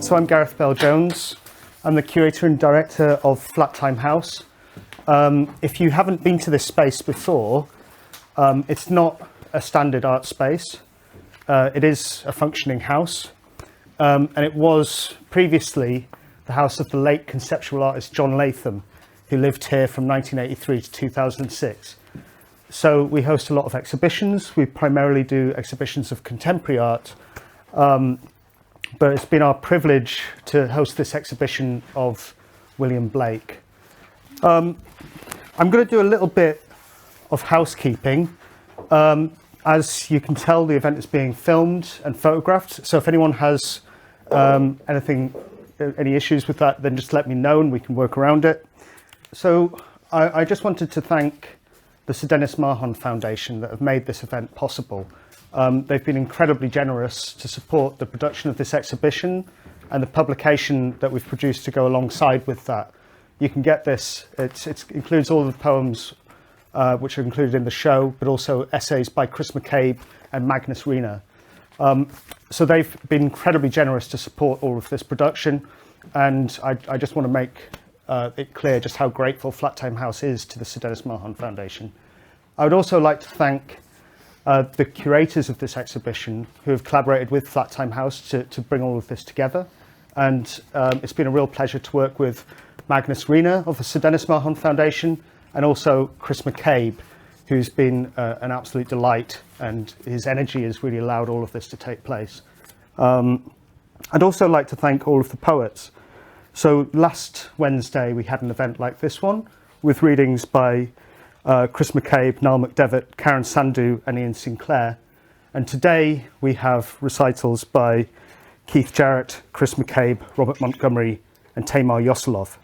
So I'm Gareth Bell-Jones. I'm the curator and director of Flattime House. If you haven't been to this space before, it's not a standard art space. It is a functioning house, and it was previously the house of the late conceptual artist John Latham, who lived here from 1983 to 2006. So we host a lot of exhibitions. We primarily do exhibitions of contemporary art, but it's been our privilege to host this exhibition of William Blake. I'm going to do a little bit of housekeeping. As you can tell, the event is being filmed and photographed, so if anyone has any issues with that, then just let me know and we can work around it. So I just wanted to thank the Sir Denis Mahon Foundation that have made this event possible. They've been incredibly generous to support the production of this exhibition and the publication that we've produced to go alongside with that. You can get this, it includes all the poems which are included in the show, but also essays by Chris Mccabe and Magnus Rena. So they've been incredibly generous to support all of this production, and I just want to make it clear just how grateful Flattime House is to the Sir Denis Mahon Foundation. I would also like to thank the curators of this exhibition who have collaborated with Flattime House to bring all of this together. And it's been a real pleasure to work with Magnus Rena of the Sir Denis Mahon Foundation, and also Chris Mccabe, who's been an absolute delight, and his energy has really allowed all of this to take place. I'd also like to thank all of the poets. So last Wednesday we had an event like this one with readings by Chris Mccabe, Niall McDevitt, Karen Sandhu and Ian Sinclair. And today we have recitals by Keith Jarrett, Chris Mccabe, Robert Montgomery and Tamar Yoseloff.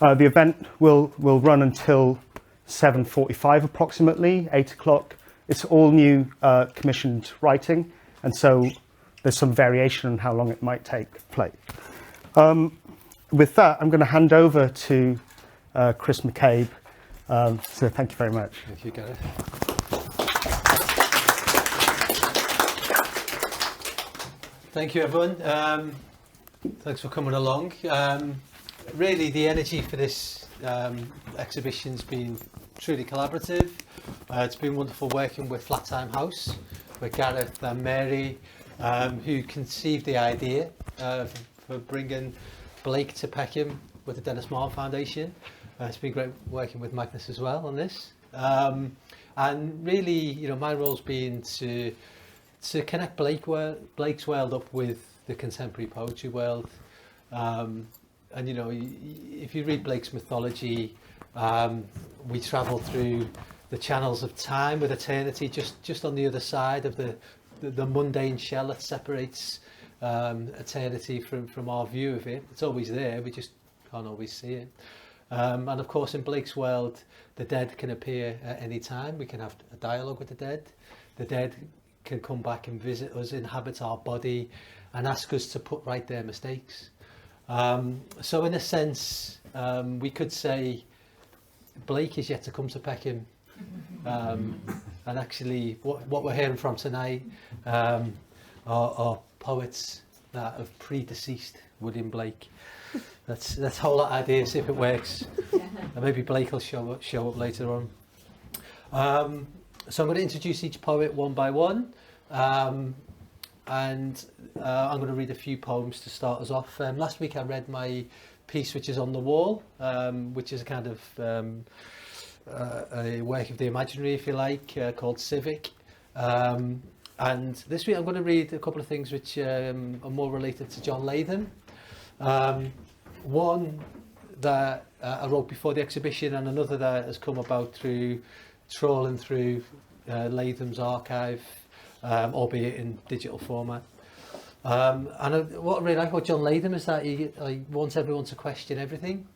The event will run until 7:45 approximately, 8 o'clock. It's all new commissioned writing, and so there's some variation on how long it might take place. With that, I'm going to hand over to Chris Mccabe. So thank you very much. Thank you, Gareth. Thank you, everyone. Thanks for coming along. Really, the energy for this exhibition's been truly collaborative. It's been wonderful working with Flattime House, with Gareth and Mary, who conceived the idea for bringing Blake to Peckham with the Denis Mahon Foundation. It's been great working with Magnus as well on this. And really, my role's been to connect Blake's world up with the contemporary poetry world. And if you read Blake's mythology, we travel through the channels of time with eternity just on the other side of the mundane shell that separates eternity from our view of it. It's always there, we just can't always see it. And of course, in Blake's world, the dead can appear at any time. We can have a dialogue with the dead. The dead can come back and visit us, inhabit our body, and ask us to put right their mistakes. So in a sense, we could say Blake is yet to come to Peckham. And actually, what we're hearing from tonight are poets that have predeceased William Blake. Let's hold that idea, see if it works. And maybe Blake will show up later on. So I'm going to introduce each poet one by one. And I'm going to read a few poems to start us off. Last week I read my piece, which is on the wall, which is a kind of a work of the imaginary, if you like, called Civic. And this week I'm going to read a couple of things which are more related to John Latham. One that I wrote before the exhibition, and another that has come about through trawling through Latham's archive, albeit in digital format. And what I really like about John Latham is that he wants everyone to question everything,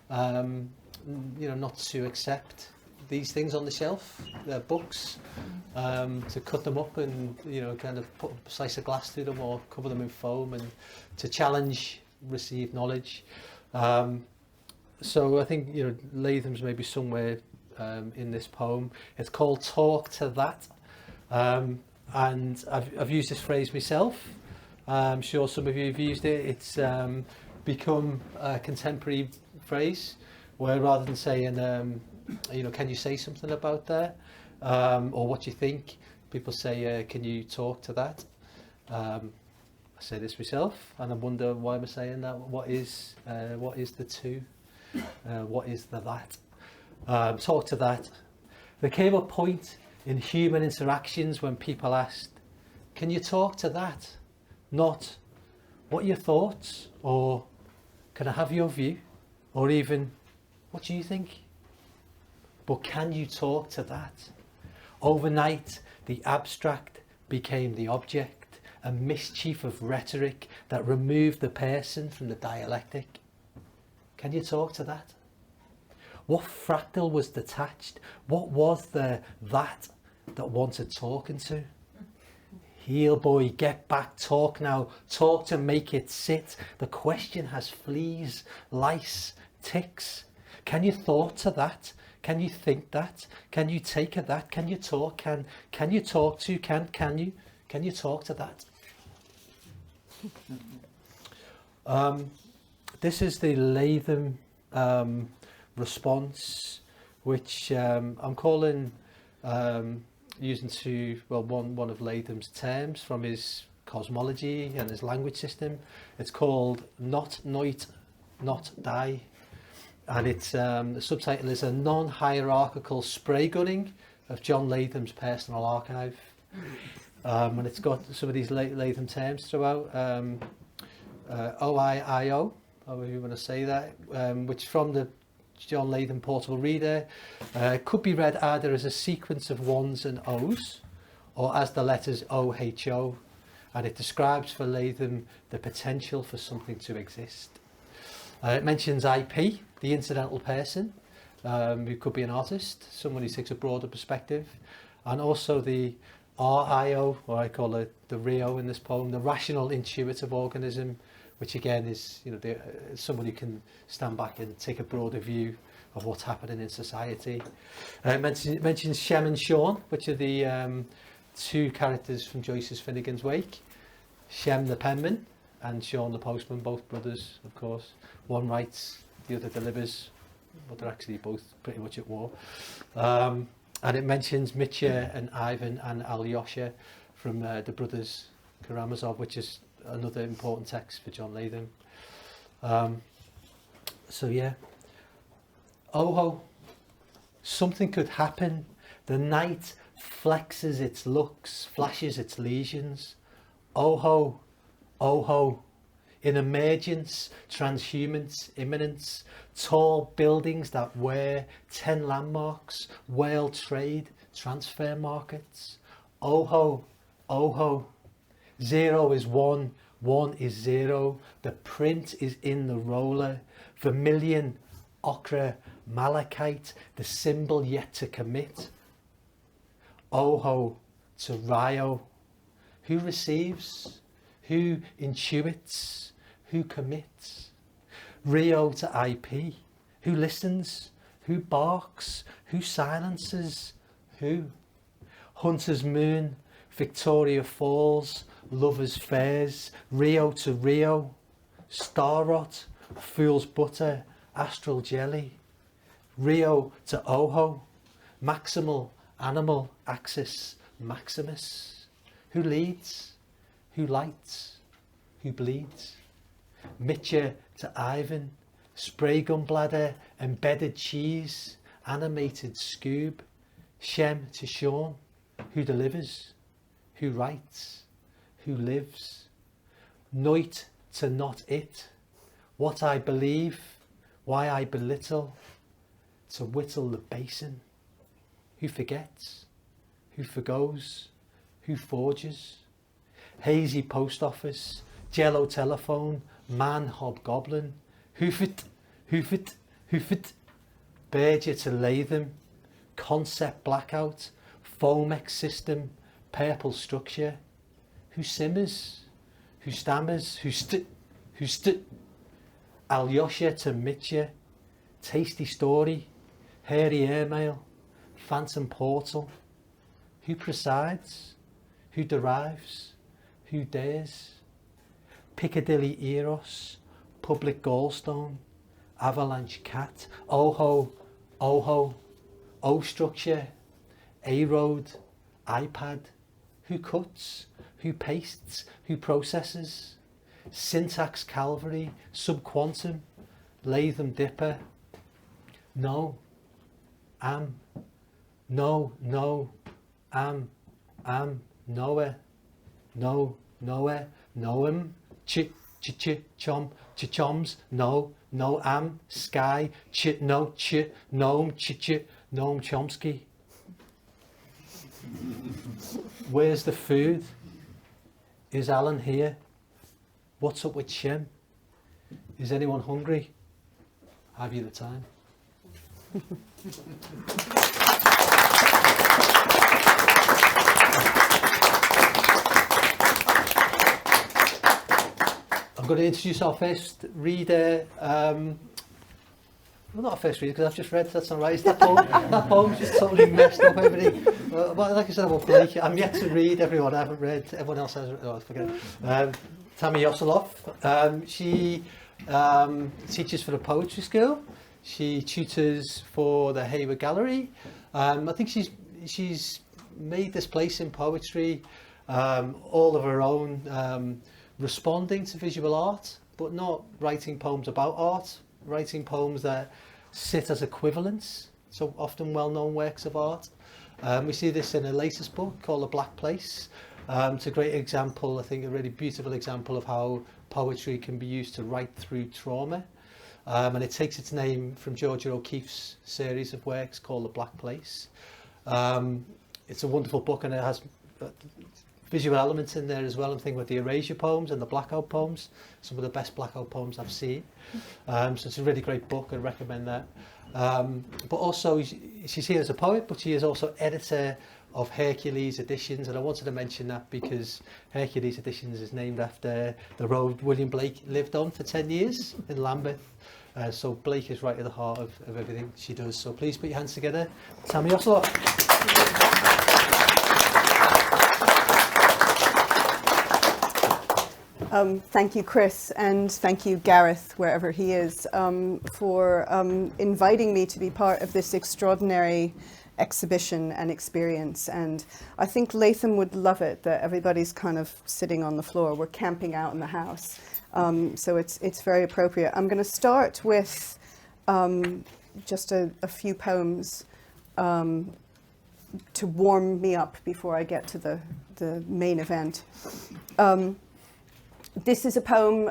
not to accept these things on the shelf, their books, to cut them up and kind of put a slice of glass through them or cover them in foam, and to challenge received knowledge. So I think Latham's maybe somewhere in this poem. It's called Talk to That, and I've used this phrase myself. I'm sure some of you have used it. It's become a contemporary phrase where rather than saying, can you say something about that? Or what do you think? People say, can you talk to that? I say this myself, and I wonder why I'm saying that. What is the to? What is the that? Talk to that. There came a point in human interactions when people asked, can you talk to that? Not, what are your thoughts? Or, can I have your view? Or even, what do you think? But can you talk to that? Overnight, the abstract became the object, a mischief of rhetoric that removed the person from the dialectic. Can you talk to that? What fractal was detached? What was the that wanted talking to? Heel boy, get back, talk now. Talk to make it sit. The question has fleas, lice, ticks. Can you thought to that? Can you think that? Can you take a that? Can you talk? Can you talk to? Can you talk to that? This is the Latham response, which I'm calling using one of Latham's terms from his cosmology and his language system. It's called not noit, not die. And it's the subtitle is a non-hierarchical spray gunning of John Latham's personal archive. And it's got some of these Latham terms throughout. OIIO, however you want to say that, which from the John Latham Portable Reader could be read either as a sequence of ones and O's or as the letters OHO, and it describes for Latham the potential for something to exist. It mentions IP, the incidental person, who could be an artist, someone who takes a broader perspective, and also the RIO, or I call it the Rio in this poem, the rational intuitive organism, which again is someone who can stand back and take a broader view of what's happening in society. It mentions Shem and Sean, which are the two characters from Joyce's Finnegan's Wake. Shem the penman and Sean the postman, both brothers, of course. One writes, the other delivers, but they're actually both pretty much at war. And it mentions Mitya and Ivan and Alyosha from the brothers Karamazov, which is another important text for John Latham. So yeah. Oho, something could happen. The night flexes its looks, flashes its lesions. Oho, oho, in emergence, transhumance, imminence, tall buildings that wear 10 landmarks, world trade, transfer markets. Oho, oho, 0 is 1, 1 is 0, the print is in the roller, vermilion, ochre, malachite, the symbol yet to commit. Oho to Rio, who receives, who intuits, who commits. Rio to IP, who listens, who barks, who silences, who. Hunter's Moon, Victoria Falls, Lovers Fairs, Rio to Rio, Star Rot, Fool's Butter, Astral Jelly. Rio to Oho, Maximal, Animal, Axis, Maximus. Who leads, who lights, who bleeds. Mitya to Ivan, spray gun bladder, embedded cheese, animated scoob. Shem to Sean, who delivers, who writes, who lives. Noit to not it, what I believe, why I belittle, to whittle the basin. Who forgets, who forgoes, who forges. Hazy post office, jello telephone, man hobgoblin. Hoofit, hoofit, hoofit. Berger to Latham, concept blackout, Fomex system, purple structure. Who simmers, who stammers, who Alyosha to Mitya, tasty story, hairy airmail, phantom portal. Who presides, who derives, who dares, Piccadilly Eros, Public Gallstone, Avalanche Cat, Oho, O Structure, A Road, iPad, Who Cuts, Who Pastes, Who Processes, Syntax Calvary, Subquantum, Latham Dipper, No, Am, No, Am, Noah, No, Noah, Noam, Chom, Choms, No, Am, Sky, No, Noam, Noam Chomsky. Where's the food? Is Alan here? What's up with Shem? Is anyone hungry? Have you the time? I'm going to introduce our first reader. Well, not a first reader, because I've just read, that's not right. Is that poem? That poem's just totally messed up everything. Well, like I said about Blake, I'm yet to read everyone. I haven't read. Everyone else has. Oh, forget it. Tamar Yoseloff. She teaches for the poetry school. She tutors for the Hayward Gallery. I think she's made this place in poetry all of her own, responding to visual art, but not writing poems about art. Writing poems that sit as equivalents, so often well-known works of art. We see this in her latest book called The Black Place. It's a great example, I think a really beautiful example of how poetry can be used to write through trauma. And it takes its name from Georgia O'Keeffe's series of works called The Black Place. It's a wonderful book, and it has visual elements in there as well. I'm thinking about the erasure poems and the blackout poems, some of the best blackout poems I've seen. So it's a really great book, I recommend that. But also she's here as a poet, but she is also editor of Hercules Editions, and I wanted to mention that because Hercules Editions is named after the road William Blake lived on for 10 years in Lambeth. So Blake is right at the heart of everything she does. So please put your hands together. Tamar Yoseloff. Thank you, Chris, and thank you, Gareth, wherever he is, for inviting me to be part of this extraordinary exhibition and experience. And I think Latham would love it that everybody's kind of sitting on the floor. We're camping out in the house, so it's very appropriate. I'm going to start with just a few poems to warm me up before I get to the main event. This is a poem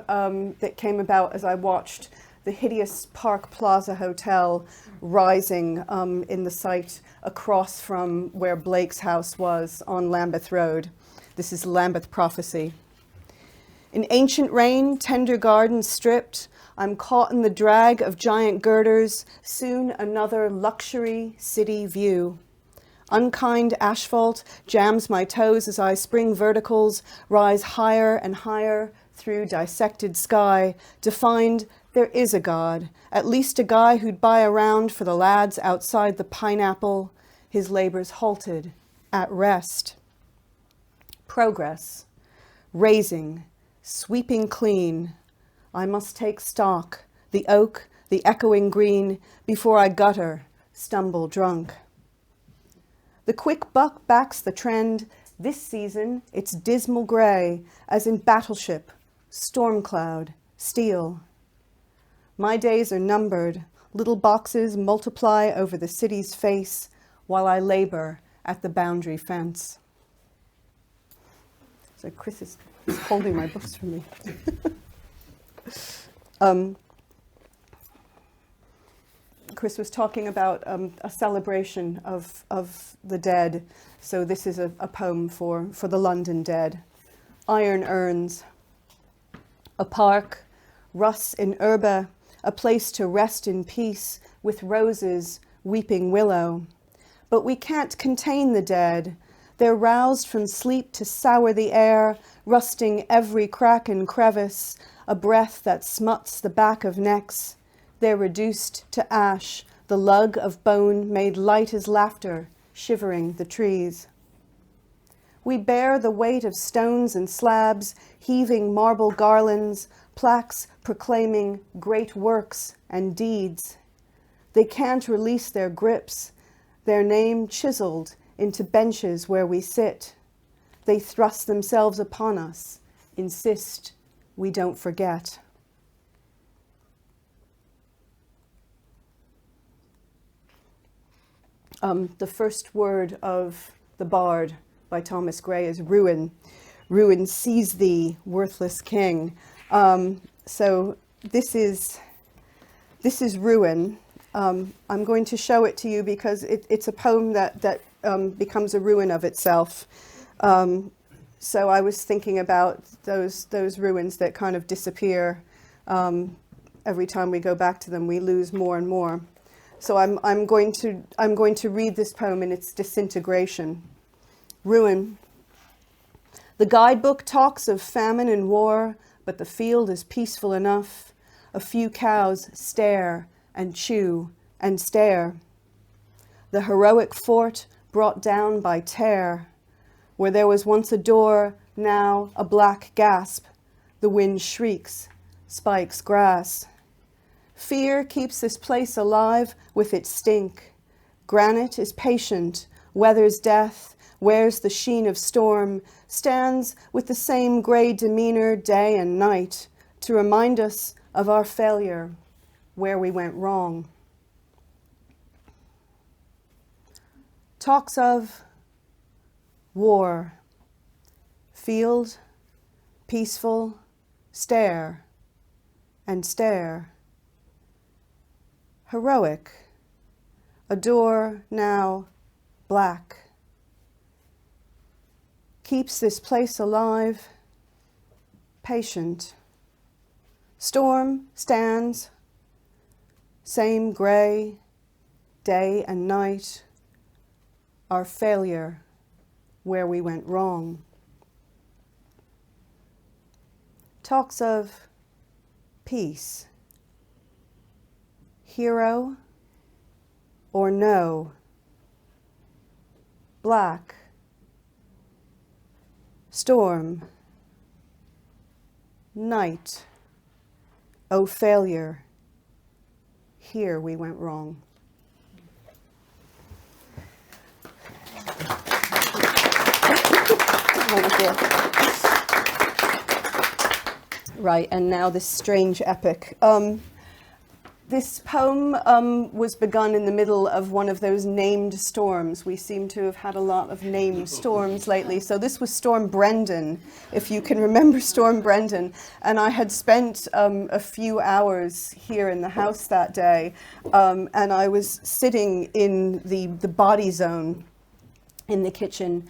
that came about as I watched the hideous Park Plaza Hotel rising in the site across from where Blake's house was on Lambeth Road. This is Lambeth Prophecy. In ancient rain, tender gardens stripped, I'm caught in the drag of giant girders, soon another luxury city view. Unkind asphalt jams my toes as I spring verticals, rise higher and higher through dissected sky to find there is a God, at least a guy who'd buy a round for the lads outside the Pineapple, his labors halted, at rest. Progress, raising, sweeping clean. I must take stock, the oak, the echoing green, before I gutter, stumble drunk. The quick buck backs the trend. This season, it's dismal gray, as in battleship, storm cloud, steel. My days are numbered. Little boxes multiply over the city's face while I labor at the boundary fence. So Chris is holding my books for me. Chris was talking about a celebration of the dead. So this is a poem for the London dead. Iron urns. A park, Russ in Urba, a place to rest in peace with roses, weeping willow. But we can't contain the dead. They're roused from sleep to sour the air, rusting every crack and crevice, a breath that smuts the back of necks. They're reduced to ash, the lug of bone made light as laughter, shivering the trees. We bear the weight of stones and slabs, heaving marble garlands, plaques proclaiming great works and deeds. They can't release their grips, their name chiseled into benches where we sit. They thrust themselves upon us, insist we don't forget. The first word of The Bard by Thomas Gray is ruin. Ruin seize thee, worthless king. So this is ruin. I'm going to show it to you because it's a poem that becomes a ruin of itself. So I was thinking about those ruins that kind of disappear. Every time we go back to them, we lose more and more. So I'm going to read this poem in its disintegration. Ruin. The guidebook talks of famine and war, but the field is peaceful enough. A few cows stare and chew and stare. The heroic fort brought down by tear. Where there was once a door, now a black gasp. The wind shrieks, spikes grass. Fear keeps this place alive with its stink. Granite is patient, weathers death, wears the sheen of storm, stands with the same gray demeanor day and night to remind us of our failure, where we went wrong. Talks of war, field, peaceful, stare and stare. Heroic, a door now black. Keeps this place alive, patient. Storm stands, same gray, day and night. Our failure, where we went wrong. Talks of peace. Hero or no. Black. Storm. Night. Oh, failure. Here we went wrong. Right, and now this strange epic. This poem was begun in the middle of one of those named storms. We seem to have had a lot of named storms lately. So this was Storm Brendan, if you can remember Storm Brendan. And I had spent a few hours here in the house that day, and I was sitting in the body zone in the kitchen,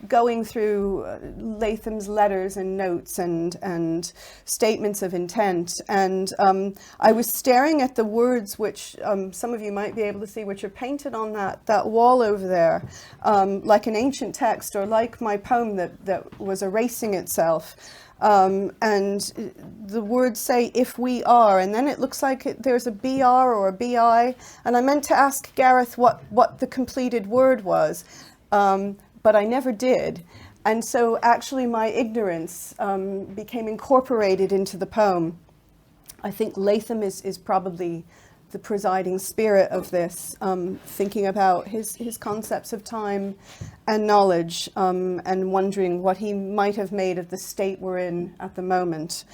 going through Latham's letters and notes and statements of intent. And I was staring at the words which some of you might be able to see, which are painted on that wall over there, like an ancient text or like my poem that was erasing itself. And the words say, if we are, and then it looks like there's a BR or a BI. And I meant to ask Gareth what the completed word was. But I never did. And so actually my ignorance became incorporated into the poem. I think Latham is probably the presiding spirit of this, thinking about his concepts of time and knowledge, and wondering what he might have made of the state we're in at the moment.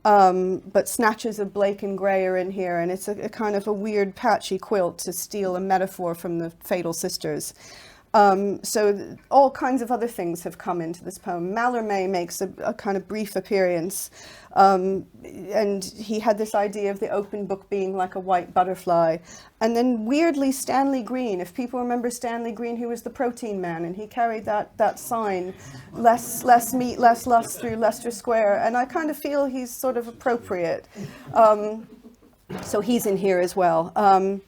But snatches of Blake and Gray are in here, and it's a kind of a weird patchy quilt to steal a metaphor from the Fatal Sisters. So all kinds of other things have come into this poem. Mallarmé makes a kind of brief appearance, and he had this idea of the open book being like a white butterfly. And then weirdly, Stanley Green, if people remember Stanley Green, who was the protein man, and he carried that sign, less meat, less lust through Leicester Square. And I kind of feel he's sort of appropriate. So he's in here as well.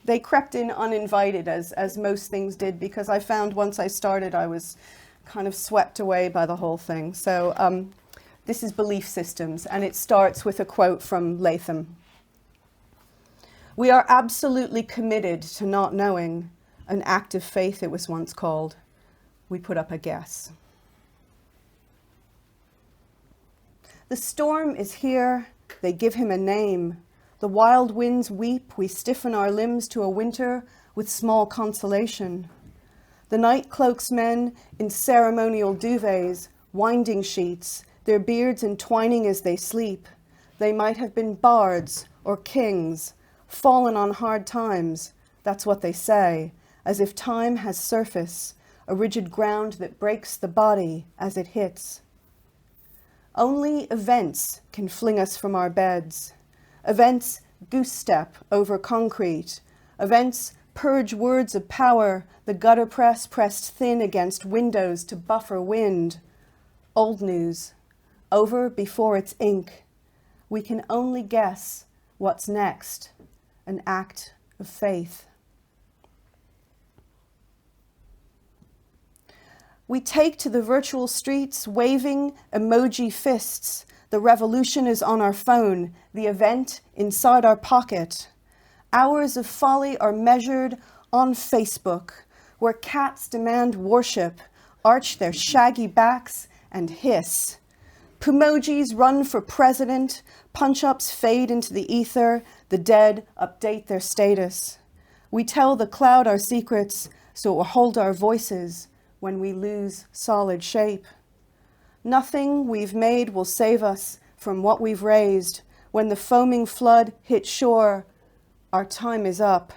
They crept in uninvited, as most things did, because I found once I started, I was kind of swept away by the whole thing. So this is Belief Systems, and it starts with a quote from Latham. We are absolutely committed to not knowing, an act of faith it was once called. we put up a guess. The storm is here, they give him a name. The wild winds weep, we stiffen our limbs to a winter with small consolation. The night cloaks men in ceremonial duvets, winding sheets, their beards entwining as they sleep. They might have been bards or kings, fallen on hard times, that's what they say, as if time has surface, a rigid ground that breaks the body as it hits. Only events can fling us from our beds. Events goose-step over concrete. Events purge words of power, the gutter press pressed thin against windows to buffer wind. Old news, over before it's ink. We can only guess what's next, an act of faith. We take to the virtual streets, waving emoji fists. The revolution is on our phone, the event inside our pocket. Hours of folly are measured on Facebook, where cats demand worship, arch their shaggy backs and hiss. Pumojis run for president, punch-ups fade into the ether, the dead update their status. We tell the cloud our secrets, so it will hold our voices when we lose solid shape. Nothing we've made will save us from what we've raised. When the foaming flood hits shore, our time is up.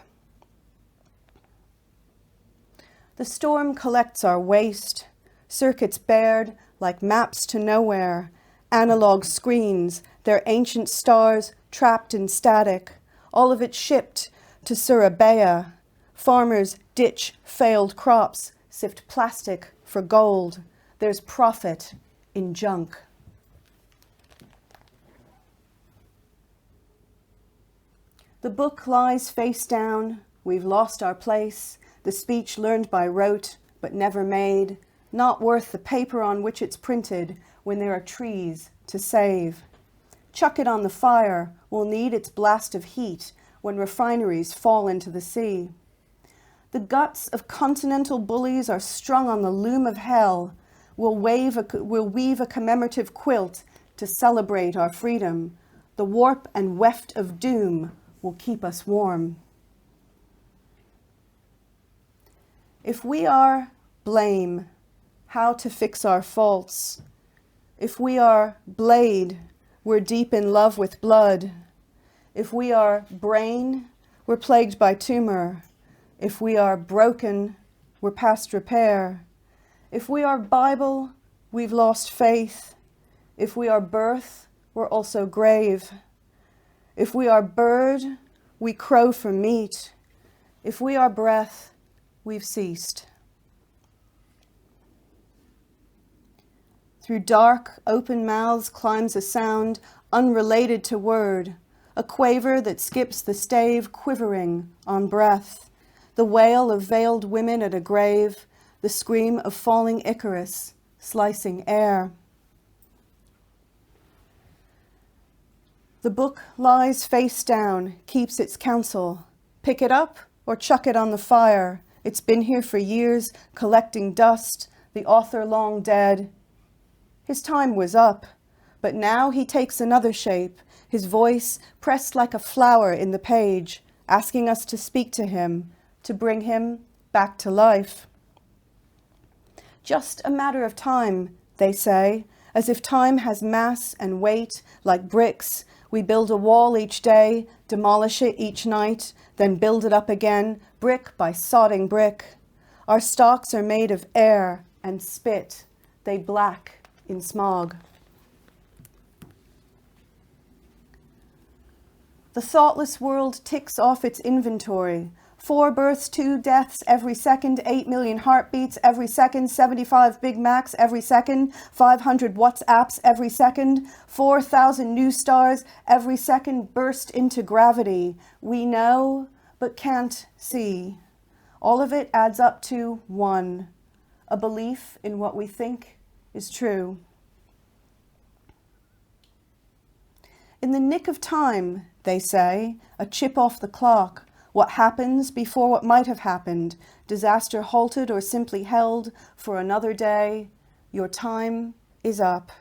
The storm collects our waste, circuits bared like maps to nowhere, analog screens, their ancient stars trapped in static, all of it shipped to Surabaya. Farmers ditch failed crops, sift plastic for gold. There's profit in junk. The book lies face down. We've lost our place. The speech learned by rote, but never made. Not worth the paper on which it's printed when there are trees to save. Chuck it on the fire. We'll need its blast of heat when refineries fall into the sea. The guts of continental bullies are strung on the loom of hell. We'll weave a commemorative quilt to celebrate our freedom. The warp and weft of doom will keep us warm. If we are blame, how to fix our faults? If we are blade, we're deep in love with blood. If we are brain, we're plagued by tumor. If we are broken, we're past repair. If we are Bible, we've lost faith. If we are birth, we're also grave. If we are bird, we crow for meat. If we are breath, we've ceased. Through dark, open mouths climbs a sound unrelated to word, a quaver that skips the stave, quivering on breath, the wail of veiled women at a grave, the scream of falling Icarus, slicing air. The book lies face down, keeps its counsel. Pick it up or chuck it on the fire. It's been here for years, collecting dust, the author long dead. His time was up, but now he takes another shape, his voice pressed like a flower in the page, asking us to speak to him, to bring him back to life. Just a matter of time, they say, as if time has mass and weight like bricks. We build a wall each day, demolish it each night, then build it up again, brick by sodding brick. Our stalks are made of air and spit. They black in smog. The thoughtless world ticks off its inventory. 4 births, 2 deaths every second, 8 million heartbeats every second, 75 Big Macs every second, 500 WhatsApps every second, 4,000 new stars every second burst into gravity. We know, but can't see. All of it adds up to one, a belief in what we think is true. In the nick of time, they say, a chip off the clock. What happens before what might have happened, disaster halted or simply held for another day, your time is up.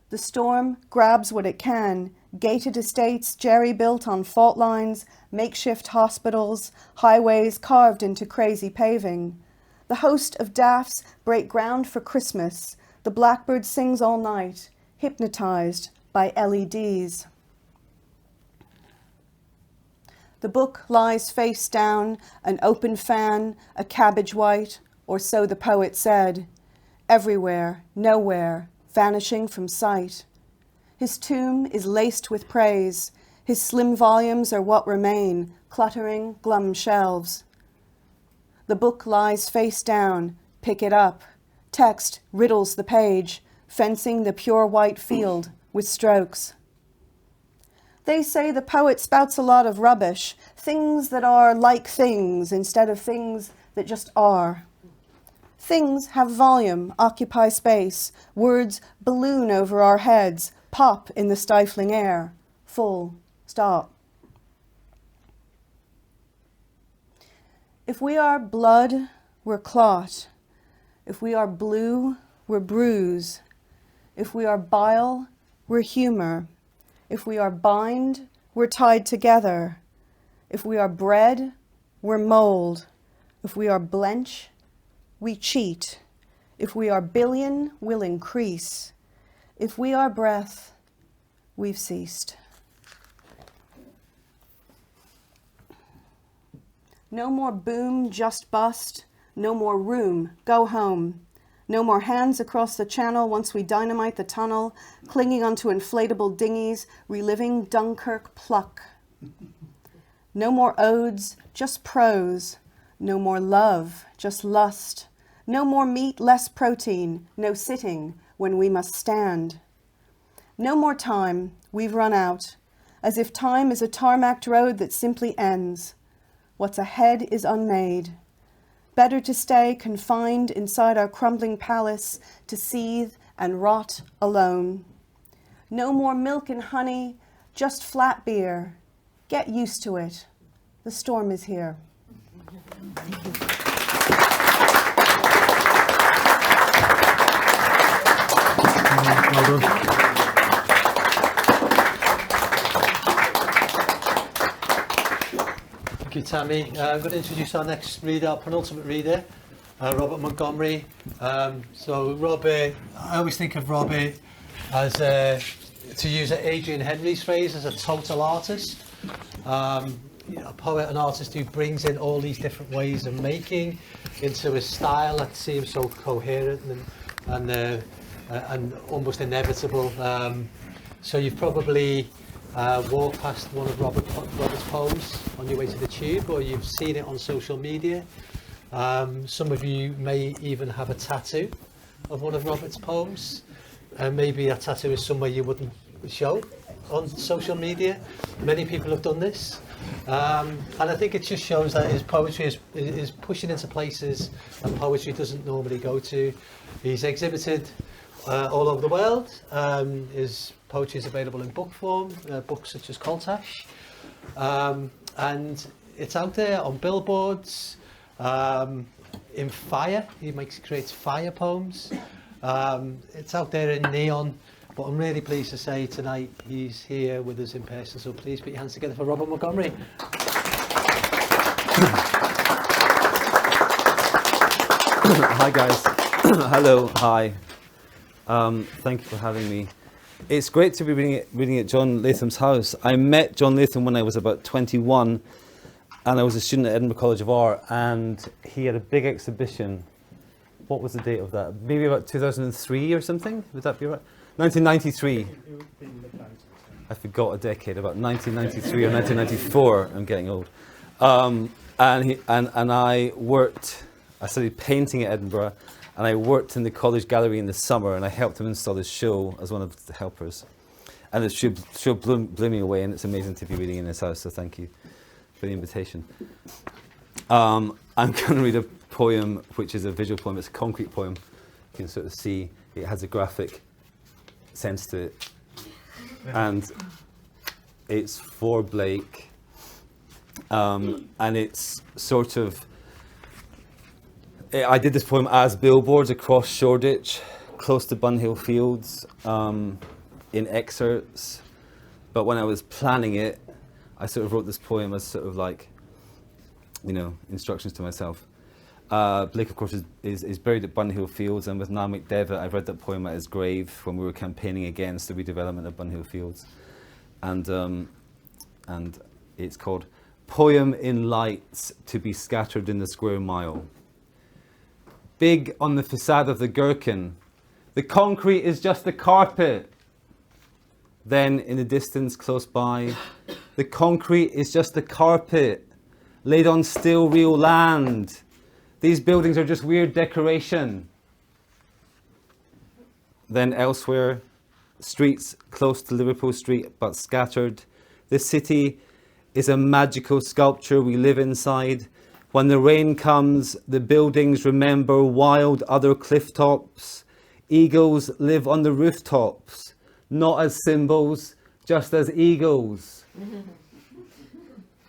The storm grabs what it can, gated estates jerry-built on fault lines, makeshift hospitals, highways carved into crazy paving. The host of daffs break ground for Christmas. The blackbird sings all night, hypnotized by LEDs. The book lies face down, an open fan, a cabbage white, or so the poet said. Everywhere, nowhere, vanishing from sight. His tomb is laced with praise. His slim volumes are what remain, cluttering glum shelves. The book lies face down. Pick it up. Text riddles the page, fencing the pure white field with strokes. They say the poet spouts a lot of rubbish, things that are like things instead of things that just are. Things have volume, occupy space. Words balloon over our heads, pop in the stifling air. Full stop. If we are blood, we're clot. If we are blue, we're bruise. If we are bile, we're humor. If we are bind, we're tied together. If we are bread, we're mold. If we are blench, we cheat. If we are billion, we'll increase. If we are breath, we've ceased. No more boom, just bust. No more room, go home. No more hands across the channel once we dynamite the tunnel, clinging onto inflatable dinghies, reliving Dunkirk pluck. No more odes, just prose. No more love, just lust. No more meat, less protein. No sitting when we must stand. No more time, we've run out. As if time is a tarmacked road that simply ends. What's ahead is unmade. Better to stay confined inside our crumbling palace, to seethe and rot alone. No more milk and honey, just flat beer. Get used to it. The storm is here. Thank you. Well done. Thank you, Tammy. I'm going to introduce our next reader, our penultimate reader, Robert Montgomery. So Robert, I always think of Robert as, to use Adrian Henry's phrase, as a total artist. A poet and artist who brings in all these different ways of making into a style that seems so coherent and almost inevitable. So you've probably walked past one of Robert's poems on your way to the tube, or you've seen it on social media. Some of you may even have a tattoo of one of Robert's poems, and maybe that tattoo is somewhere you wouldn't show on social media. Many people have done this, and I think it just shows that his poetry is pushing into places that poetry doesn't normally go to. He's exhibited all over the world. His poetry is available in book form, books such as Coltash, and it's out there on billboards, in fire. He creates fire poems. It's out there in neon, but I'm really pleased to say tonight he's here with us in person, so please put your hands together for Robert Montgomery. Hi guys. Hello, hi. Thank you for having me. It's great to be reading at John Latham's house. I met John Latham when I was about 21, and I was a student at Edinburgh College of Art, and he had a big exhibition. What was the date of that? Maybe about 2003 or something? Would that be right? 1993. I forgot a decade, about 1993 or 1994. I'm getting old. And I studied painting at Edinburgh, and I worked in the college gallery in the summer, and I helped him install his show as one of the helpers. And the show blew me away, and it's amazing to be reading in his house, so thank you for the invitation. I'm going to read a poem which is a visual poem. It's a concrete poem. You can sort of see it has a graphic sense to it. And It's for Blake, and it's sort of, I did this poem as billboards across Shoreditch, close to Bunhill Fields, in excerpts. But when I was planning it, I sort of wrote this poem as sort of like, you know, instructions to myself. Blake, of course, is buried at Bunhill Fields, and with Niall McDevitt, I read that poem at his grave when we were campaigning against the redevelopment of Bunhill Fields. And it's called Poem in Lights to be Scattered in the Square Mile. Big on the facade of the Gherkin, the concrete is just the carpet. Then in the distance close by, the concrete is just the carpet laid on still real land. These buildings are just weird decoration. Then elsewhere, streets close to Liverpool Street but scattered. The city is a magical sculpture we live inside. When the rain comes, the buildings remember wild other cliff tops. Eagles live on the rooftops, not as symbols, just as eagles.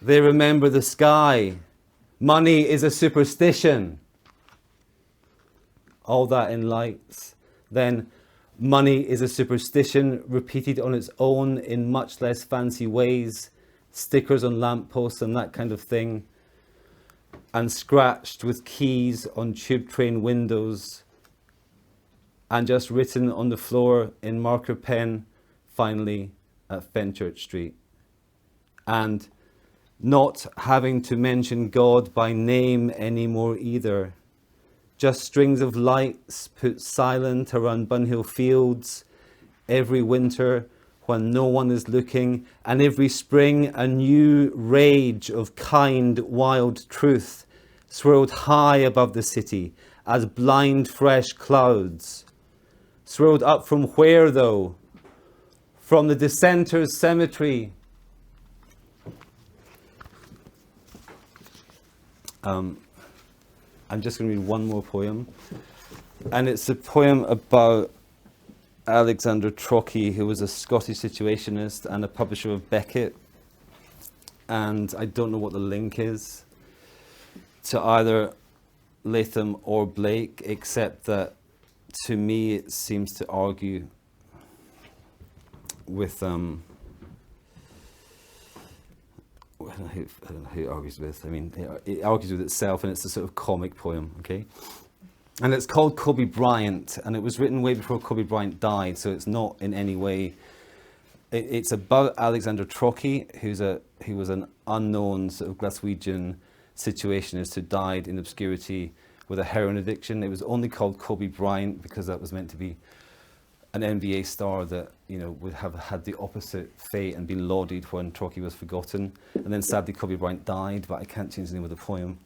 They remember the sky. Money is a superstition. All that in lights. Then money is a superstition repeated on its own in much less fancy ways. Stickers on lampposts and that kind of thing. And scratched with keys on tube train windows. And just written on the floor in marker pen, finally at Fenchurch Street. And not having to mention God by name anymore either. Just strings of lights put silent around Bunhill Fields every winter when no one is looking, and every spring a new rage of kind, wild truth swirled high above the city as blind, fresh clouds. Swirled up from where, though? From the Dissenters' Cemetery. I'm just going to read one more poem. And it's a poem about Alexander Trochy, who was a Scottish situationist and a publisher of Beckett. And I don't know what the link is to either Latham or Blake, except that to me it seems to argue with I don't know who it argues with. I mean, it argues with itself, and it's a sort of comic poem, okay? And it's called Kobe Bryant, and it was written way before Kobe Bryant died, so it's not in any way... It's about Alexander Trochy, who was an unknown sort of Glaswegian situationist who died in obscurity with a heroin addiction. It was only called Kobe Bryant because that was meant to be an NBA star that, you know, would have had the opposite fate and been lauded when Trochy was forgotten. And then sadly Kobe Bryant died, but I can't change the name of the poem.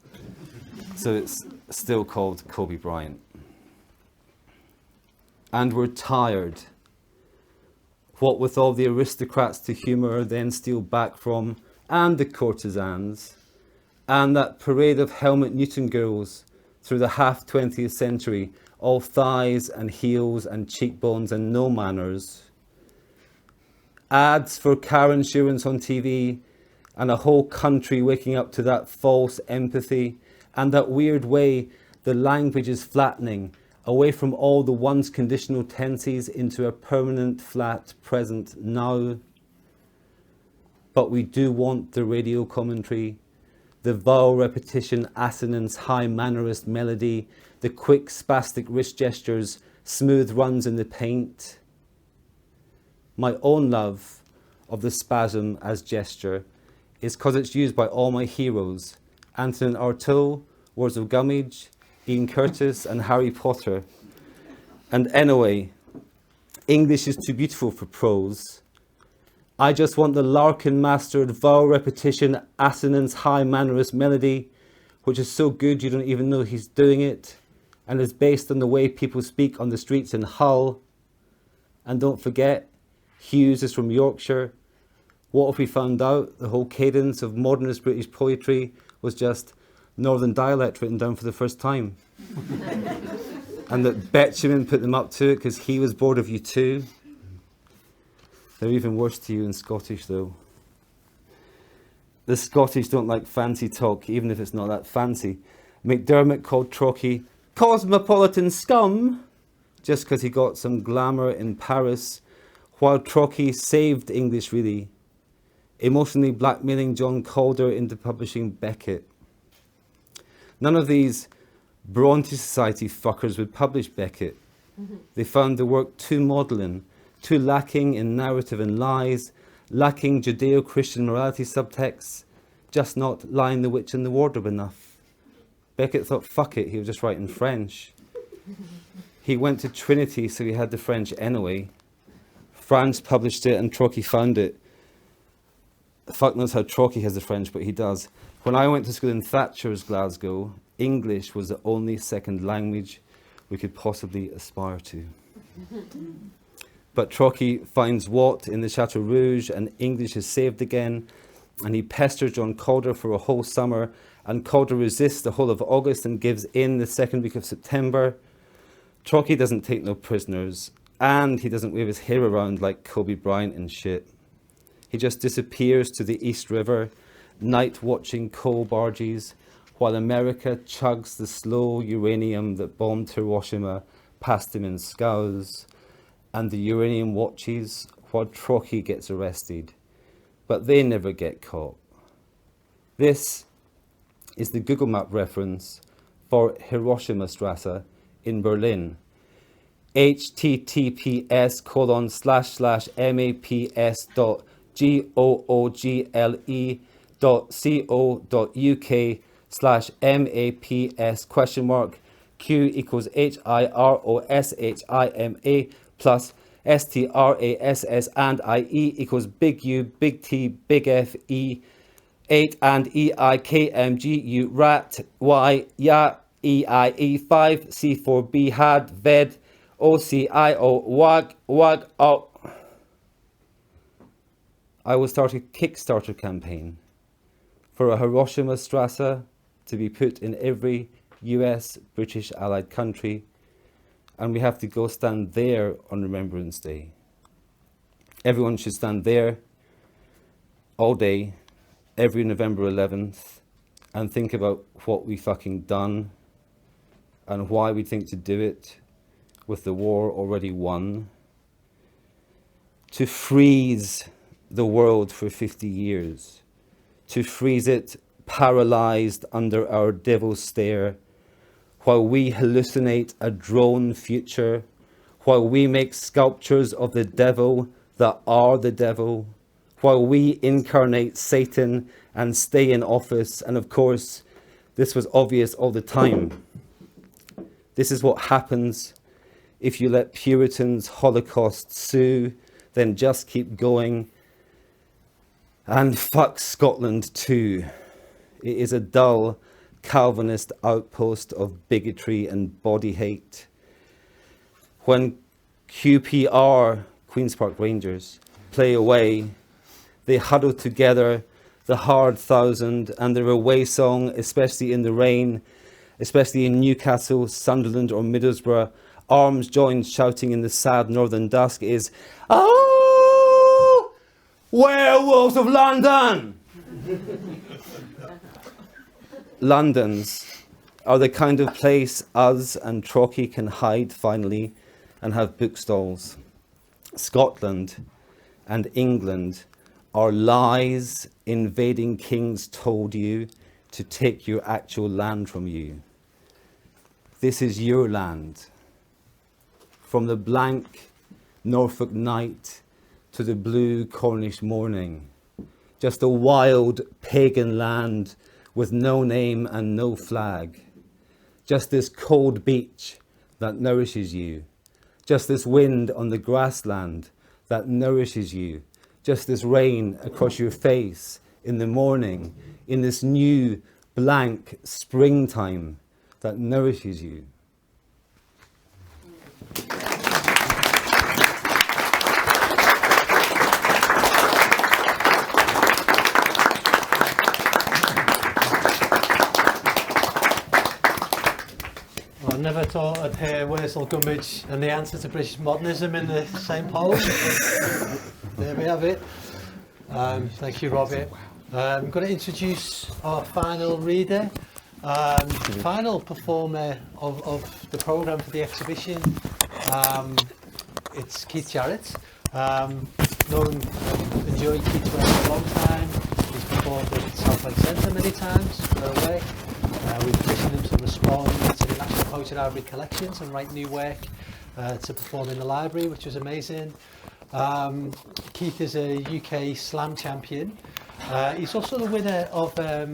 So it's still called Kobe Bryant. And we're tired. What with all the aristocrats to humour, then steal back from, and the courtesans, and that parade of Helmut Newton girls through the half 20th century, all thighs and heels and cheekbones and no manners. Ads for car insurance on TV, and a whole country waking up to that false empathy, and that weird way the language is flattening, away from all the once conditional tenses into a permanent flat present now. But we do want the radio commentary, the vowel repetition assonance high mannerist melody, the quick spastic wrist gestures, smooth runs in the paint. My own love of the spasm as gesture is because it's used by all my heroes, Antonin Artaud, Wars of Gummidge, Ian Curtis and Harry Potter. And anyway, English is too beautiful for prose. I just want the Larkin-mastered vowel repetition assonance high mannerist melody, which is so good you don't even know he's doing it, and is based on the way people speak on the streets in Hull. And don't forget, Hughes is from Yorkshire. What if we found out the whole cadence of modernist British poetry was just Northern dialect written down for the first time? And that Betjeman put them up to it because he was bored of you too. They're even worse to you in Scottish though. The Scottish don't like fancy talk, even if it's not that fancy. McDermott called Trocky cosmopolitan scum just because he got some glamour in Paris, while Trocky saved English really, emotionally blackmailing John Calder into publishing Beckett. None of these Bronte Society fuckers would publish Beckett. They found the work too maudlin, too lacking in narrative and lies, lacking Judeo-Christian morality subtexts, just not lying the witch in the wardrobe enough. Beckett thought, fuck it, he was just writing French. He went to Trinity, so he had the French anyway. France published it and Trocky found it. Fuck knows how Trocky has the French, but he does. When I went to school in Thatcher's Glasgow, English was the only second language we could possibly aspire to. But Trocky finds Watt in the Chateau Rouge and English is saved again, and he pesters John Calder for a whole summer, and Calder resists the whole of August and gives in the second week of September. Trocky doesn't take no prisoners, and he doesn't wave his hair around like Kobe Bryant and shit. He just disappears to the East River, night watching coal barges, while America chugs the slow uranium that bombed Hiroshima past him in scows, and the uranium watches while Trocky gets arrested. But they never get caught. This is the Google Map reference for Hiroshima Strasse in Berlin. https://maps.google.uk/maps ? Q equals HIROSHIMA plus STRASS and IE equals big U, big T, big F, E, 8 and EIKMGU, rat, Y, ya, EIE, 5, C4B, had, ved, OCIO, wag, oh. I will start a Kickstarter campaign for a Hiroshima Strasse to be put in every US, British allied country, and we have to go stand there on Remembrance Day. Everyone should stand there all day, every November 11th, and think about what we fucking done and why we think to do it with the war already won. To freeze the world for 50 years, to freeze it paralyzed under our devil's stare, while we hallucinate a drone future, while we make sculptures of the devil that are the devil, while we incarnate Satan and stay in office. And of course, this was obvious all the time. This is what happens if you let Puritans Holocaust sue, then just keep going. And fuck Scotland too. It is a dull Calvinist outpost of bigotry and body hate. When QPR, Queen's Park Rangers, play away, they huddle together, the hard thousand, and their away song, especially in the rain, especially in Newcastle, Sunderland or Middlesbrough, arms joined shouting in the sad northern dusk is, "Oh, werewolves of London!" Londons are the kind of place us and Trocky can hide finally and have bookstalls. Scotland and England are lies invading kings told you to take your actual land from you. This is your land. From the blank Norfolk night to the blue Cornish morning, just a wild pagan land with no name and no flag. Just this cold beach that nourishes you. Just this wind on the grassland that nourishes you. Just this rain across your face in the morning, in this new blank springtime that nourishes you. I never thought I'd hear Wurzel Gummidge and the answer to British modernism in the same poem. There we have it. Thank you, Robbie. I'm going to introduce our final reader, final performer of the programme for the exhibition. It's Keith Jarrett. Known and enjoyed Keith's work for a long time. He's performed at South Lake Centre many times for our work. We've commissioned him to respond to the National Poetry Library collections and write new work to perform in the library, which was amazing. Keith is a UK slam champion. He's also the winner of, I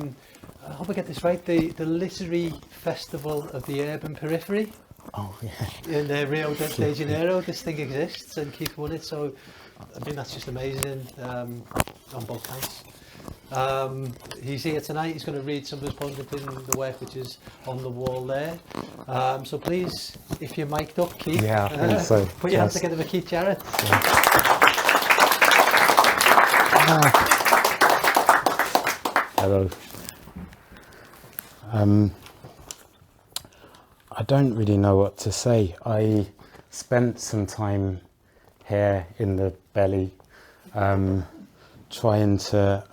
hope I get this right, the Literary Festival of the Urban Periphery. Oh, yeah. In Rio de Janeiro. This thing exists and Keith won it, so I mean that's just amazing on both counts. He's here tonight. He's going to read some of his poems, including the work which is on the wall there. So please, if you're mic'd up, Keith, Yeah, I think so. put your hands together for Keith Jarrett. Hello. I don't really know what to say. I spent some time here in the belly, trying to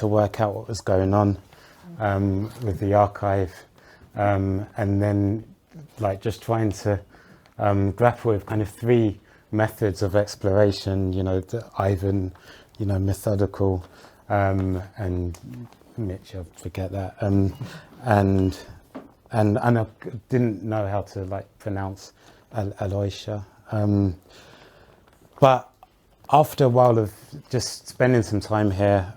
work out what was going on with the archive, and then just trying to grapple with kind of three methods of exploration. You know, the Ivan, methodical, and Mitch, I forget that, and I didn't know how to pronounce Aloysia. But after a while of just spending some time here,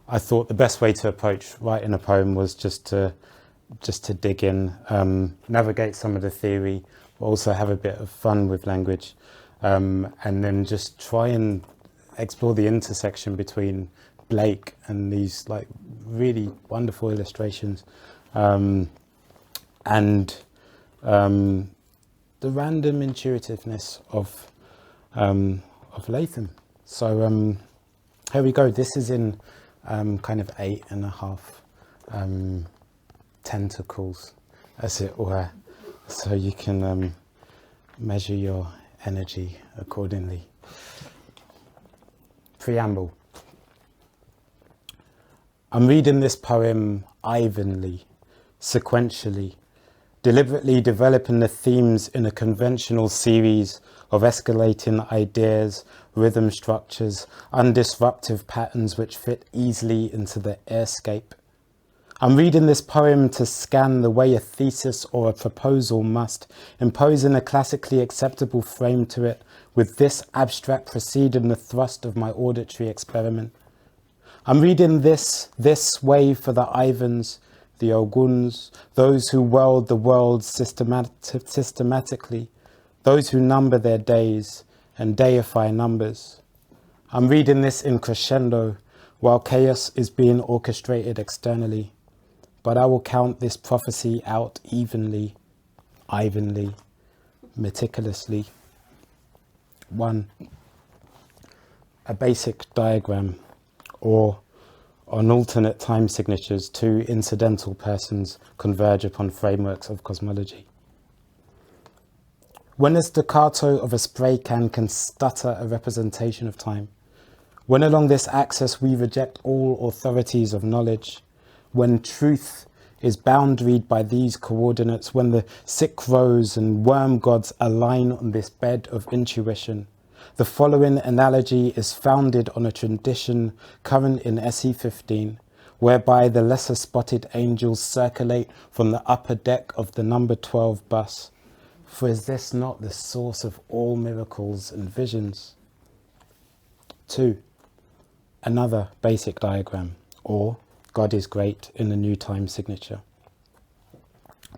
I thought the best way to approach writing a poem was just to dig in, navigate some of the theory, but also have a bit of fun with language, and then just try and explore the intersection between Blake and these really wonderful illustrations, and the random intuitiveness of Latham. So here we go. This is in kind of 8.5 tentacles, as it were, so you can measure your energy accordingly. Preamble. I'm reading this poem Ivanly, sequentially, deliberately developing the themes in a conventional series of escalating ideas, rhythm structures, undisruptive patterns which fit easily into the airscape. I'm reading this poem to scan the way a thesis or a proposal must, imposing a classically acceptable frame to it, with this abstract preceding the thrust of my auditory experiment. I'm reading this way for the Ivans, the Oguns, those who world the world systematically, those who number their days and deify numbers. I'm reading this in crescendo while chaos is being orchestrated externally, but I will count this prophecy out evenly, meticulously. 1. A basic diagram, or on alternate time signatures, two incidental persons converge upon frameworks of cosmology. When the staccato of a spray can stutter a representation of time, when along this axis we reject all authorities of knowledge, when truth is boundaried by these coordinates, when the sick rose and worm gods align on this bed of intuition, the following analogy is founded on a tradition current in SE15, whereby the lesser spotted angels circulate from the upper deck of the number 12 bus. For is this not the source of all miracles and visions? 2. Another basic diagram, or God is great in the new time signature.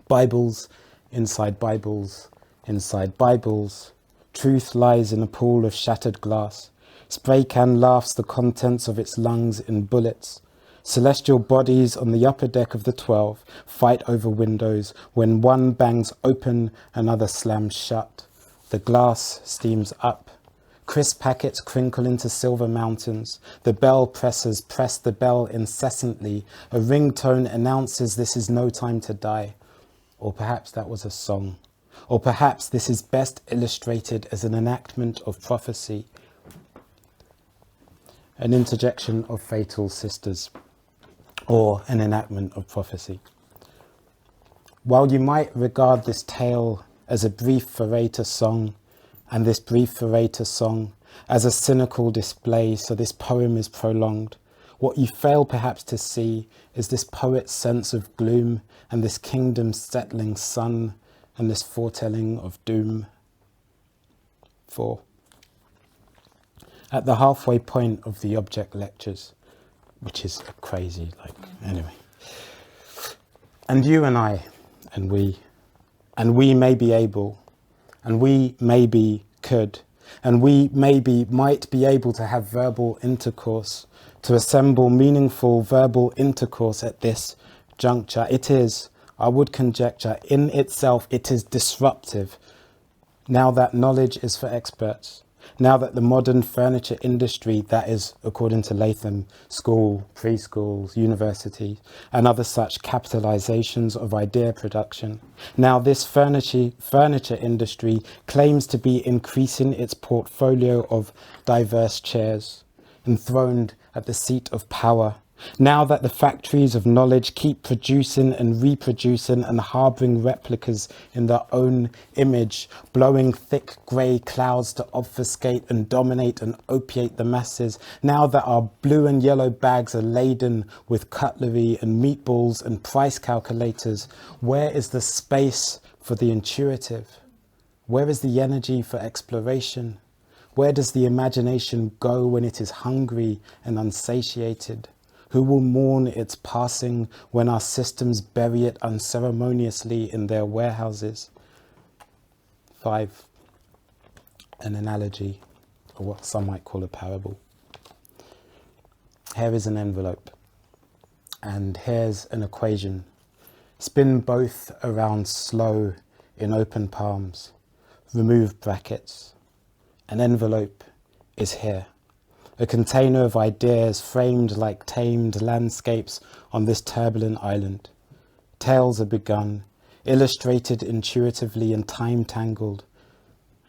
Bibles, inside Bibles, inside Bibles. Truth lies in a pool of shattered glass. Spray can laughs the contents of its lungs in bullets. Celestial bodies on the upper deck of the 12 fight over windows. When one bangs open, another slams shut. The glass steams up. Crisp packets crinkle into silver mountains. The bell pressers press the bell incessantly. A ringtone announces this is no time to die. Or perhaps that was a song. Or perhaps this is best illustrated as an enactment of prophecy. an interjection of fatal sisters, or an enactment of prophecy. While you might regard this tale as a brief Verrater song, and this brief Verrater song as a cynical display, so this poem is prolonged, what you fail perhaps to see is this poet's sense of gloom and this kingdom's settling sun and this foretelling of doom. 4. At the halfway point of the object lectures, which is crazy, anyway. And you and I, and we may be able, and we maybe could, and we maybe might be able to have verbal intercourse, to assemble meaningful verbal intercourse at this juncture. It is, I would conjecture, in itself, it is disruptive. Now that knowledge is for experts, now that the modern furniture industry, that is, according to Latham, school, preschools, universities, and other such capitalizations of idea production, now this furniture industry claims to be increasing its portfolio of diverse chairs, enthroned at the seat of power. Now that the factories of knowledge keep producing and reproducing and harbouring replicas in their own image, blowing thick grey clouds to obfuscate and dominate and opiate the masses. Now that our blue and yellow bags are laden with cutlery and meatballs and price calculators, where is the space for the intuitive? Where is the energy for exploration? Where does the imagination go when it is hungry and unsatiated? Who will mourn its passing when our systems bury it unceremoniously in their warehouses? 5. An analogy, or what some might call a parable. Here is an envelope, and here's an equation. Spin both around slow in open palms. Remove brackets. An envelope is here. A container of ideas framed like tamed landscapes on this turbulent island. Tales are begun, illustrated intuitively and time-tangled.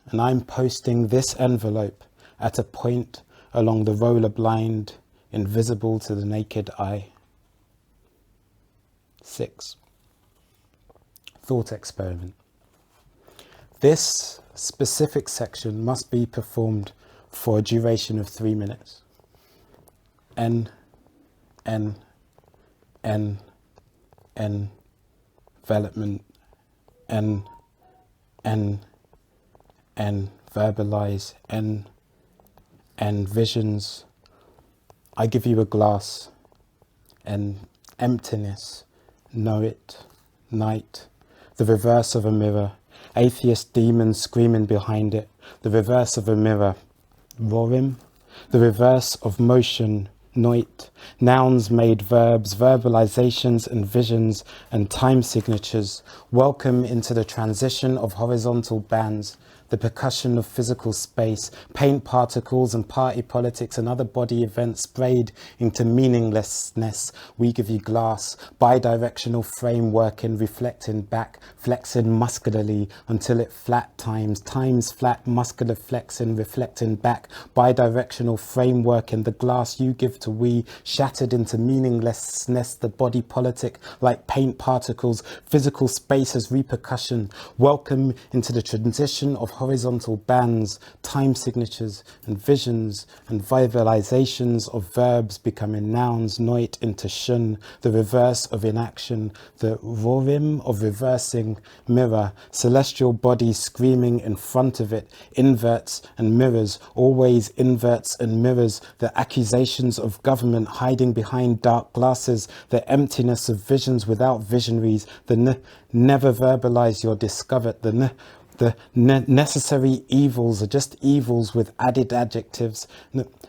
And I'm posting this envelope at a point along the roller blind, invisible to the naked eye. 6. Thought experiment. This specific section must be performed for a duration of 3 minutes. N, development, verbalize, visions. I give you a glass, emptiness, know it, night, the reverse of a mirror, atheist demons screaming behind it, the reverse of a mirror, roaring, the reverse of motion, noit, nouns made verbs, verbalizations and visions and time signatures. Welcome into the transition of horizontal bands, the percussion of physical space, paint particles and party politics and other body events sprayed into meaninglessness. We give you glass, bi-directional framework and reflecting back, flexing muscularly until it flat times flat, muscular flexing, reflecting back, bi-directional framework in the glass you give to we, shattered into meaninglessness, the body politic like paint particles, physical space as repercussion. Welcome into the transition of horizontal bands, time signatures and visions and visualizations of verbs becoming nouns, noit into shun, the reverse of inaction, the roarim of reversing mirror, celestial bodies screaming in front of it, inverts and mirrors, always inverts and mirrors, the accusations of government hiding behind dark glasses, the emptiness of visions without visionaries, the never verbalize your discovered, the necessary evils are just evils with added adjectives,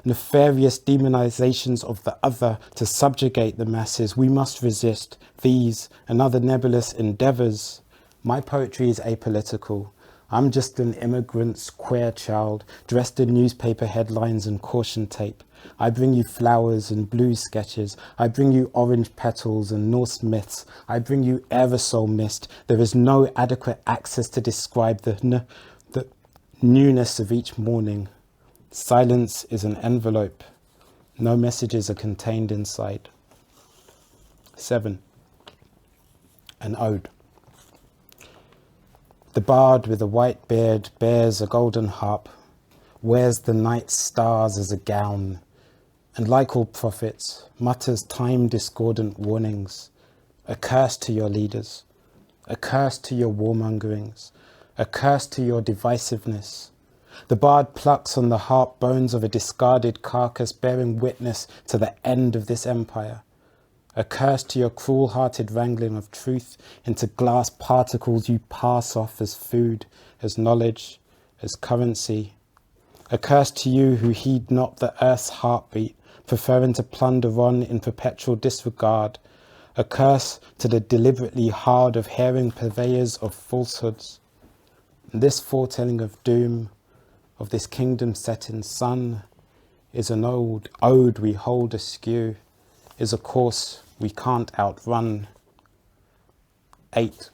nefarious demonizations of the other to subjugate the masses. We must resist these and other nebulous endeavors. My poetry is apolitical. I'm just an immigrant's queer child dressed in newspaper headlines and caution tape. I bring you flowers and blue sketches. I bring you orange petals and Norse myths. I bring you aerosol mist. There is no adequate access to describe the newness of each morning. Silence is an envelope. No messages are contained inside. 7. An ode. The bard with a white beard bears a golden harp, wears the night stars as a gown, and like all prophets, mutters time-discordant warnings. A curse to your leaders, a curse to your warmongerings, a curse to your divisiveness. The bard plucks on the harp bones of a discarded carcass bearing witness to the end of this empire. A curse to your cruel-hearted wrangling of truth into glass particles you pass off as food, as knowledge, as currency. A curse to you who heed not the earth's heartbeat, preferring to plunder on in perpetual disregard. A curse to the deliberately hard of hearing purveyors of falsehoods. And this foretelling of doom, of this kingdom set in sun, is an old ode we hold askew, is a course we can't outrun. 8.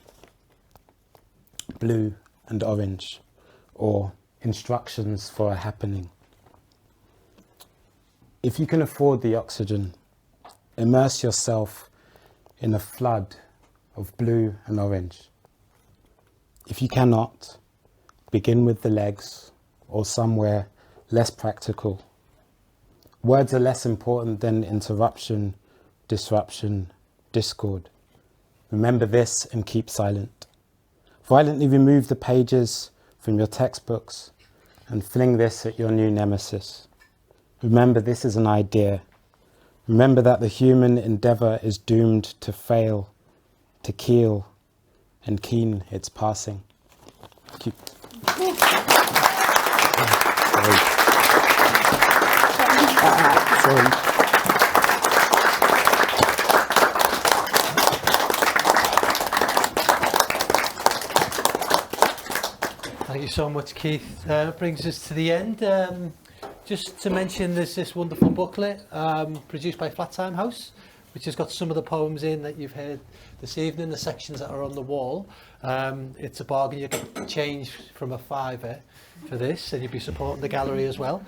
Blue and orange, or instructions for a happening. If you can afford the oxygen, immerse yourself in a flood of blue and orange. If you cannot, begin with the legs or somewhere less practical. Words are less important than interruption, disruption, discord. Remember this and keep silent. Violently remove the pages from your textbooks and fling this at your new nemesis. Remember this is an idea. Remember that the human endeavour is doomed to fail, to keel, and keen its passing. Sorry. Thank you so much, Keith. Brings us to the end. Just to mention, there's this wonderful booklet produced by Flat House, which has got some of the poems in that you've heard this evening, the sections that are on the wall. It's a bargain. You get change from a £5 for this, and you'll be supporting the gallery as well.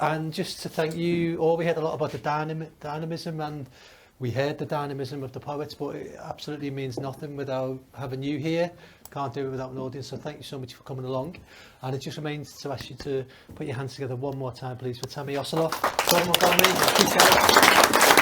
And just to thank you all, we heard a lot about the dynamism, and we heard the dynamism of the poets, but it absolutely means nothing without having you here. Can't do it without an audience, so thank you so much for coming along. And it just remains to ask you to put your hands together one more time, please, for Tamar Yoseloff, Montgomery, Keith Jarrett.